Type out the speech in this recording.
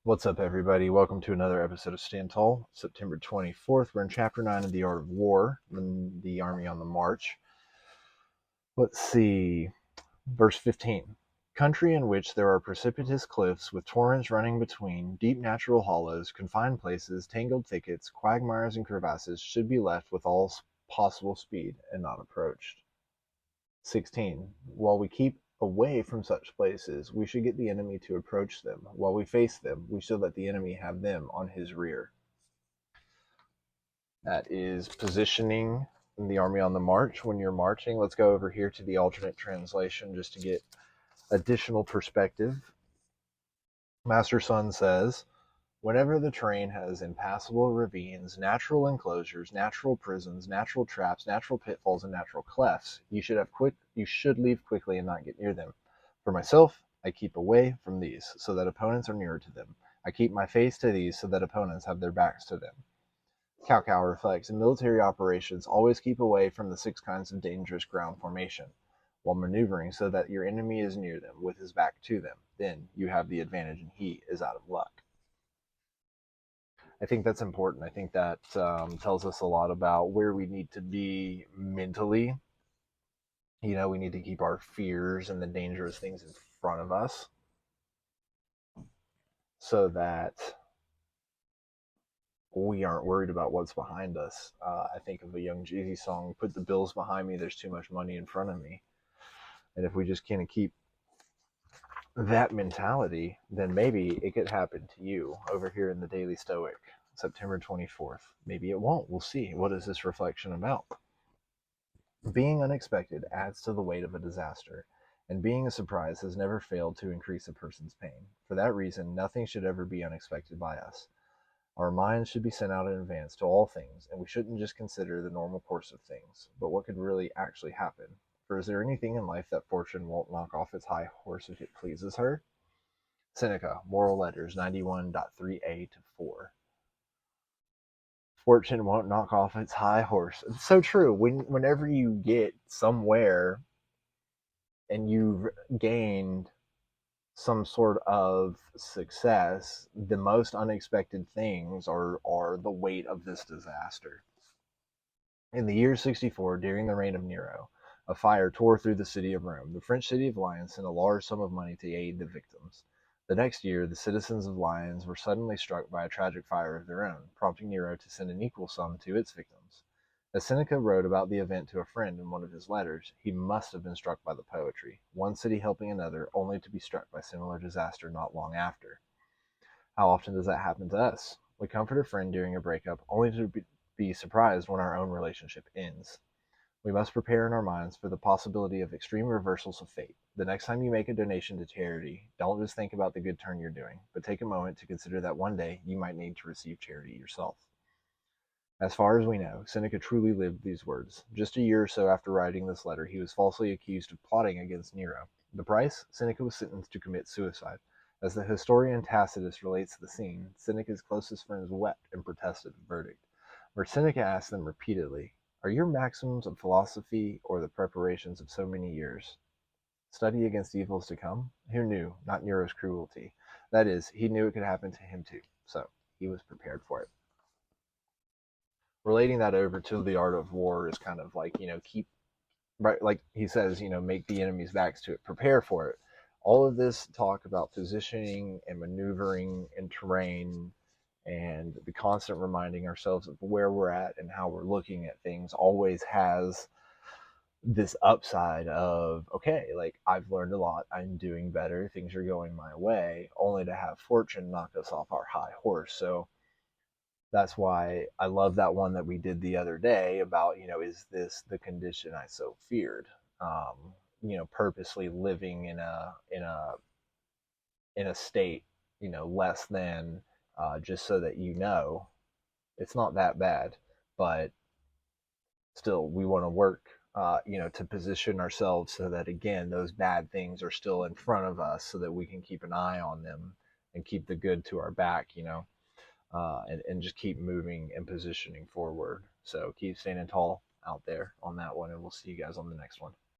What's up, everybody? Welcome to another episode of Stand Tall, September 24th. We're in Chapter 9 of The Art of War, the Army on the March. Let's see. Verse 15. Country in which there are precipitous cliffs with torrents running between, deep natural hollows, confined places, tangled thickets, quagmires, and crevasses should be left with all possible speed and not approached. 16. While we keep away from such places, we should get the enemy to approach them. While we face them, we should let the enemy have them on his rear. That is positioning the army on the march when you're marching. Let's go over here to the alternate translation just to get additional perspective. Master Sun says, whenever the terrain has impassable ravines, natural enclosures, natural prisons, natural traps, natural pitfalls, and natural clefts, you should leave quickly and not get near them. For myself, I keep away from these, so that opponents are nearer to them. I keep my face to these, so that opponents have their backs to them. Cao Cao reflects, in military operations, always keep away from the 6 kinds of dangerous ground formation, while maneuvering so that your enemy is near them, with his back to them. Then you have the advantage and he is out of luck. I think that's important. I think that tells us a lot about where we need to be mentally. We need to keep our fears and the dangerous things in front of us so that we aren't worried about what's behind us. I think of a Young Jeezy song, put the bills behind me, there's too much money in front of me. And if we just kind of keep that mentality, then maybe it could happen to you over here in the Daily Stoic, September 24th. Maybe it won't. We'll see. What is this reflection about? Being unexpected adds to the weight of a disaster, and being a surprise has never failed to increase a person's pain. For that reason, nothing should ever be unexpected by us. Our minds should be sent out in advance to all things, and we shouldn't just consider the normal course of things, but what could really actually happen. For is there anything in life that fortune won't knock off its high horse if it pleases her? Seneca, Moral Letters 91.3a to 4. Fortune won't knock off its high horse. It's so true. Whenever you get somewhere and you've gained some sort of success, the most unexpected things are the weight of this disaster. In the year 64, during the reign of Nero, a fire tore through the city of Rome. The French city of Lyons sent a large sum of money to aid the victims. The next year, the citizens of Lyons were suddenly struck by a tragic fire of their own, prompting Nero to send an equal sum to its victims. As Seneca wrote about the event to a friend in one of his letters, he must have been struck by the poetry, one city helping another, only to be struck by similar disaster not long after. How often does that happen to us? We comfort a friend during a breakup, only to be surprised when our own relationship ends. We must prepare in our minds for the possibility of extreme reversals of fate. The next time you make a donation to charity, don't just think about the good turn you're doing, but take a moment to consider that one day you might need to receive charity yourself. As far as we know, Seneca truly lived these words. Just a year or so after writing this letter, he was falsely accused of plotting against Nero. The price? Seneca was sentenced to commit suicide. As the historian Tacitus relates the scene, Seneca's closest friends wept and protested the verdict, where Seneca asked them repeatedly, are your maxims of philosophy or the preparations of so many years? Study against evils to come? Who knew? Not Nero's cruelty. That is, he knew it could happen to him too, so he was prepared for it. Relating that over to the art of war is kind of like, keep, right, like he says, make the enemy's backs to it, prepare for it. All of this talk about positioning and maneuvering in terrain and the constant reminding ourselves of where we're at and how we're looking at things always has this upside of, okay, like I've learned a lot, I'm doing better, things are going my way, only to have fortune knock us off our high horse. So that's why I love that one that we did the other day about, is this the condition I so feared? Purposely living in a state, less than, just so that it's not that bad, but still we want to work, to position ourselves so that again those bad things are still in front of us, so that we can keep an eye on them and keep the good to our back, and just keep moving and positioning forward. So keep standing tall out there on that one, and we'll see you guys on the next one.